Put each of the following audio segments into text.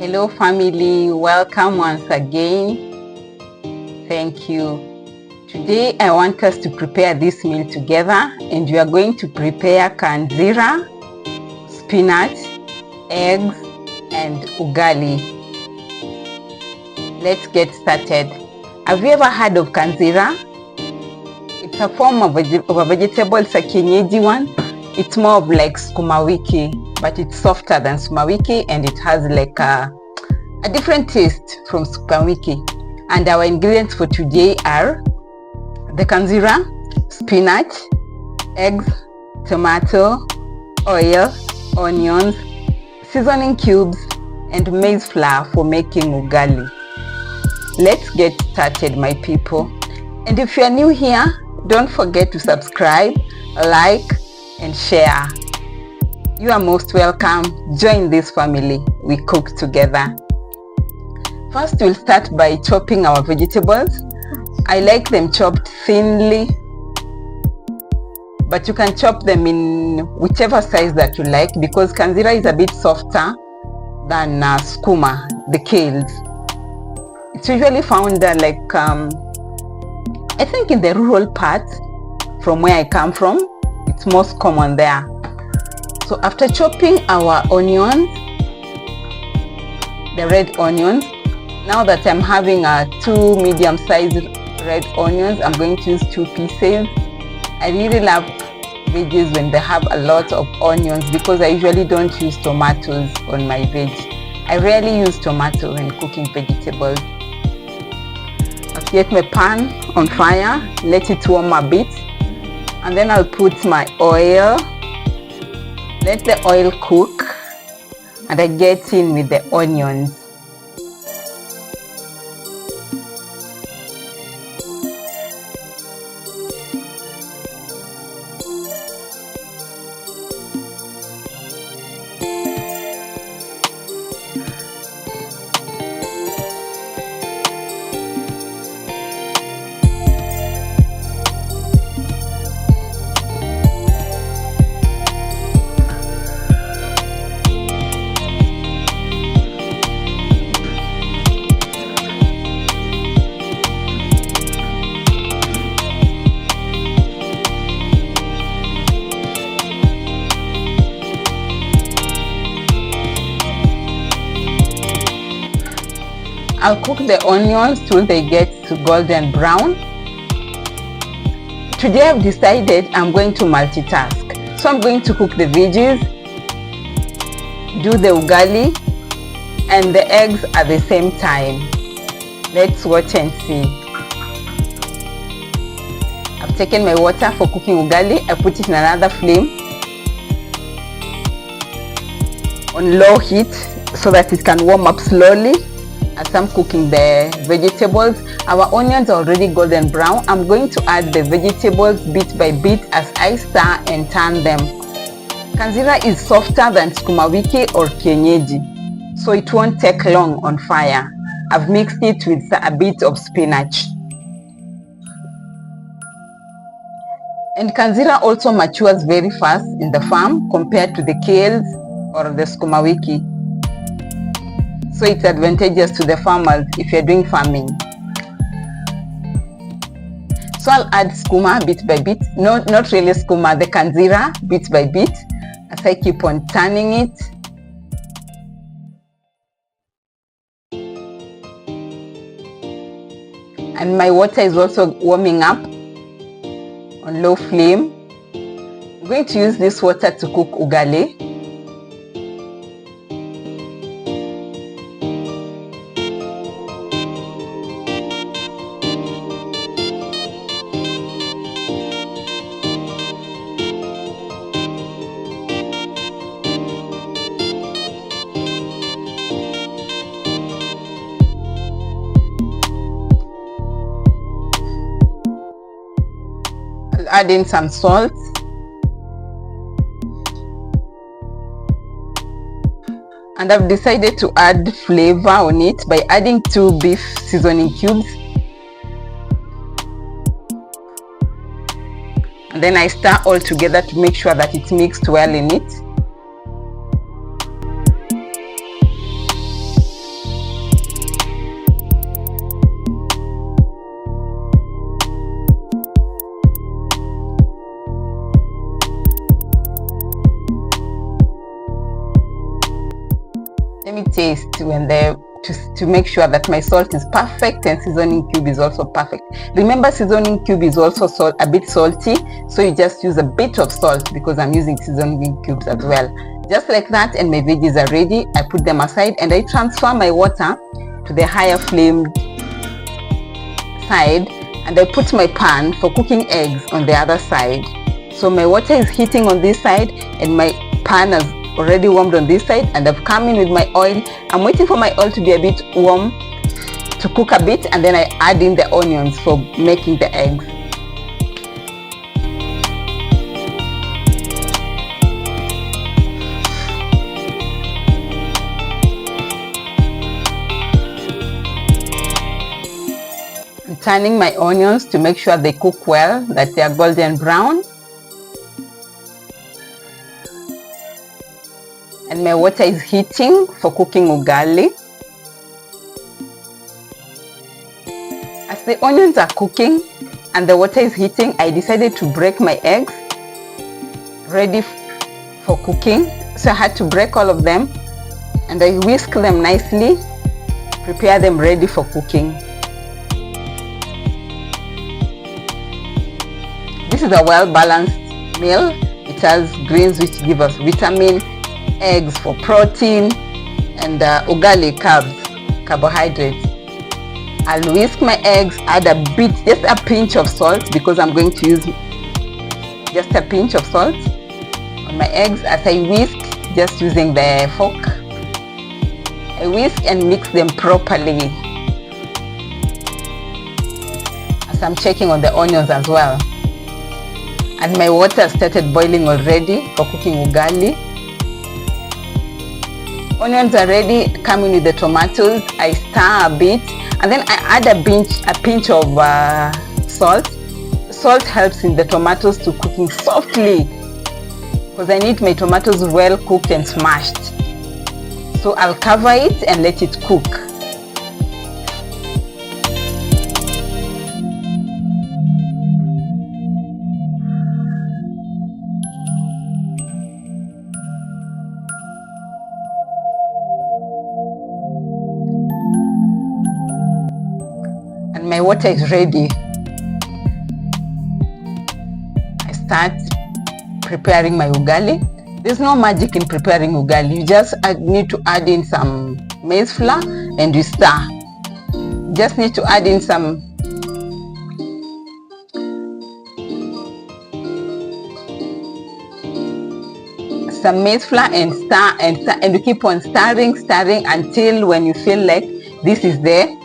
Hello family, welcome once again. Thank you. Today I want us to prepare this meal together, and we are going to prepare kanzira, spinach, eggs and ugali. Let's get started. Have you ever heard of kanzira? It's a form of a vegetable. It's a kienyeji one. It's more of like Sukuma wiki, but it's softer than Sukuma wiki, and it has like a different taste from Sukuma wiki. And our ingredients for today are the kanzira, spinach, eggs, tomato, oil, onions, seasoning cubes, and maize flour for making ugali. Let's get started, my people. And if you are new here, don't forget to subscribe, like, and share. You are most welcome. Join this family. We cook together. First, we'll start by chopping our vegetables. I like them chopped thinly, but you can chop them in whichever size that you like, because kanzira is a bit softer than sukuma, the kales. It's usually found I think in the rural parts from where I come from. It's most common there. So after chopping our onions, the red onions, now that I'm having 2 medium-sized red onions, I'm going to use 2 pieces. I really love veggies when they have a lot of onions, because I usually don't use tomatoes on my veg. I rarely use tomato when cooking vegetables. I'll get my pan on fire, let it warm a bit, and then I'll put my oil. Let the oil cook, and I get in with the onions. I'll cook the onions till they get to golden brown. Today I've decided I'm going to multitask. So I'm going to cook the veggies, do the ugali, and the eggs at the same time. Let's watch and see. I've taken my water for cooking ugali. I put it in another flame on low heat so that it can warm up slowly. As I'm cooking the vegetables, our onions are already golden brown. I'm going to add the vegetables bit by bit as I stir and turn them. Kanzira is softer than Sukuma wiki or kienyeji, so it won't take long on fire. I've mixed it with a bit of spinach. And kanzira also matures very fast in the farm compared to the kales or the Sukuma wiki. So it's advantageous to the farmers if you're doing farming. So I'll add Sukuma bit by bit. No, not really Sukuma, the kanzira bit by bit, as I keep on turning it. And my water is also warming up on low flame. I'm going to use this water to cook ugali. Add in some salt, and I've decided to add flavor on it by adding 2 beef seasoning cubes, and then I stir all together to make sure that it's mixed well in it. Let me taste when to make sure that my salt is perfect and seasoning cube is also perfect. Remember, seasoning cube is also a bit salty, so you just use a bit of salt because I'm using seasoning cubes as well. Just like that, and my veggies are ready. I put them aside and I transfer my water to the higher flame side, and I put my pan for cooking eggs on the other side. So my water is heating on this side and my pan has already warmed on this side, and I've come in with my oil. I'm waiting for my oil to be a bit warm to cook a bit, and then I add in the onions for making the eggs. I'm turning my onions to make sure they cook well, that they are golden brown. And my water is heating for cooking ugali. As the onions are cooking and the water is heating, I decided to break my eggs ready for cooking. So I had to break all of them and I whisk them nicely, prepare them ready for cooking. This is a well-balanced meal. It has greens which give us vitamin, eggs for protein, and ugali carbohydrates. I'll whisk my eggs, add a bit, just a pinch of salt, because I'm going to use just a pinch of salt on my eggs as I whisk, just using the fork. I whisk and mix them properly as I'm checking on the onions as well. And my water started boiling already for cooking ugali. Onions are ready, coming with the tomatoes. I stir a bit and then I add a pinch of salt. Salt helps in the tomatoes to cooking softly, because I need my tomatoes well cooked and smashed. So I'll cover it and let it cook. And my water is ready. I start preparing my ugali. There's no magic in preparing ugali. You just need to add in some maize flour and you stir. Just need to add in some maize flour and stir and you keep on stirring until when you feel like this is the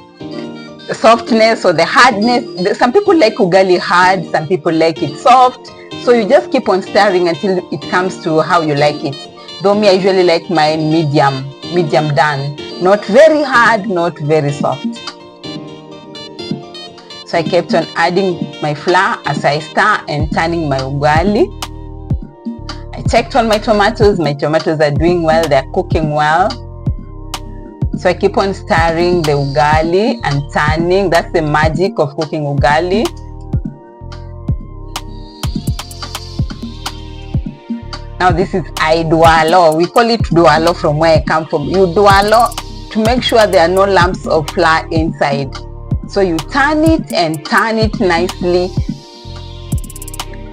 softness or the hardness. Some people like ugali hard, some people like it soft. So you just keep on stirring until it comes to how you like it. Though me, I usually like mine medium done. Not very hard, not very soft. So I kept on adding my flour as I stir and turning my ugali. I checked on my tomatoes. My tomatoes are doing well, they're cooking well. So I keep on stirring the ugali and turning. That's the magic of cooking ugali. Now this is idwalo. We call it dwalo from where I come from. You dwalo to make sure there are no lumps of flour inside. So you turn it and turn it nicely.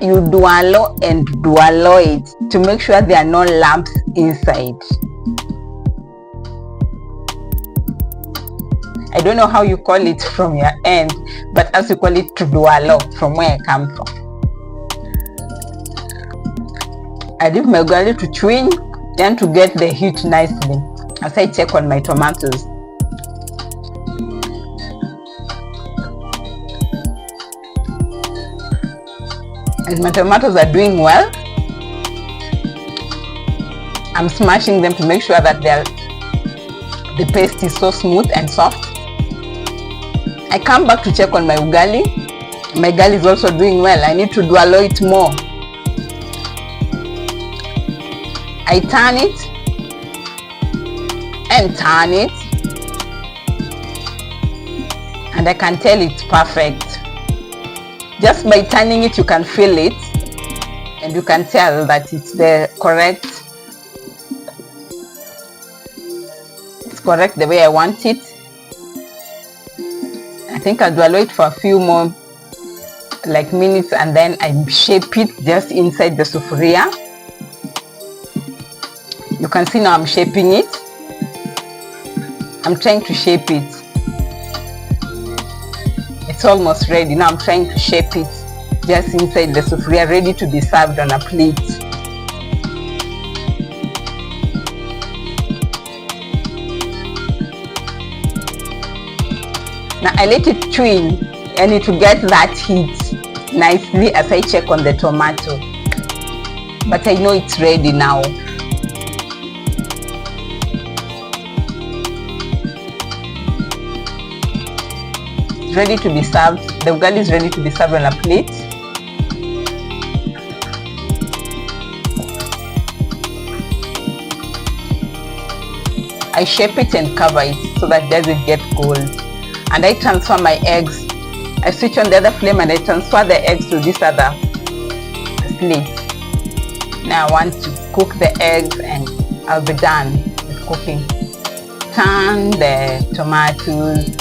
You dwalo and dwalo it to make sure there are no lumps inside. I don't know how you call it from your end, but as we call it dwalo from where I come from. I leave my ugali to twin and to get the heat nicely as I check on my tomatoes. And my tomatoes are doing well. I'm smashing them to make sure that the paste is so smooth and soft. I come back to check on my ugali. My ugali is also doing well. I need to dwalo it more. I turn it and turn it, and I can tell it's perfect. Just by turning it, you can feel it and you can tell that it's the correct correct the way I want it. I think I'll allow it for a few more minutes, and then I shape it just inside the sufuria. You can see now I'm shaping it. I'm trying to shape it. It's almost ready. Now I'm trying to shape it just inside the sufuria, ready to be served on a plate. Now I let it twin and to get that heat nicely as I check on the tomato. But I know it's ready now. It's ready to be served. The ugali is ready to be served on a plate. I shape it and cover it so that it doesn't get cold. And I transfer my eggs. I switch on the other flame and I transfer the eggs to this other plate. Now I want to cook the eggs and I'll be done with cooking. Turn the tomatoes.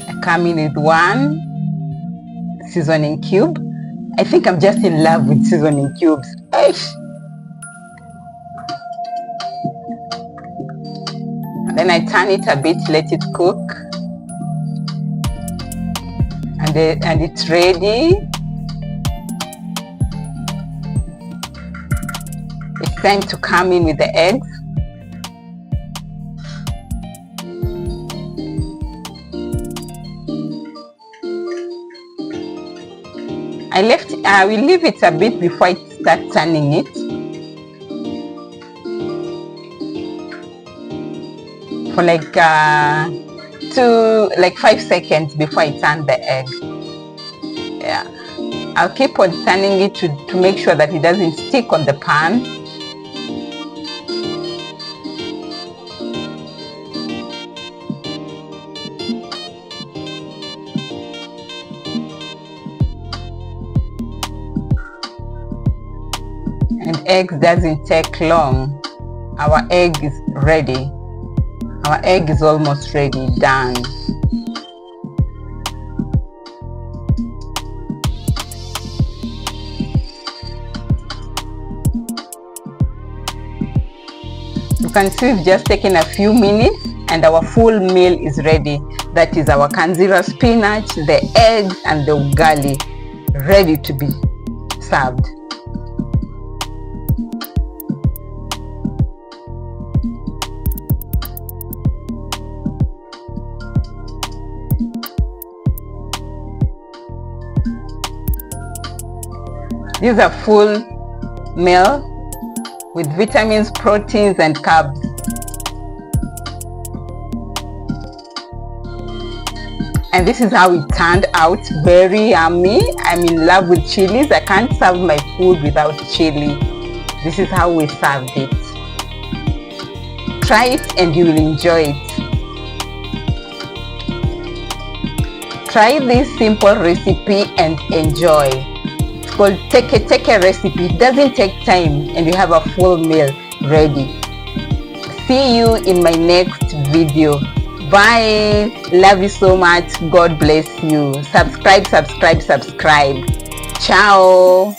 I come in with one seasoning cube. I think I'm just in love with seasoning cubes. And then I turn it a bit, let it cook. And it's ready. It's time to come in with the eggs. I will leave it a bit before I start turning it. For 5 seconds before I turn the egg. Yeah, I'll keep on turning it to make sure that it doesn't stick on the pan. And eggs doesn't take long. Our egg is ready. Our egg is almost ready, done. You can see we've just taken a few minutes and our full meal is ready. That is our Kanzira spinach, the eggs and the ugali, ready to be served. This is a full meal with vitamins, proteins, and carbs. And this is how it turned out. Very yummy. I'm in love with chilies. I can't serve my food without chili. This is how we served it. Try it and you will enjoy it. Try this simple recipe and enjoy. It's called take a recipe. It doesn't take time and you have a full meal ready. See you in my next video. Bye. Love you so much. God bless you. Subscribe. Ciao.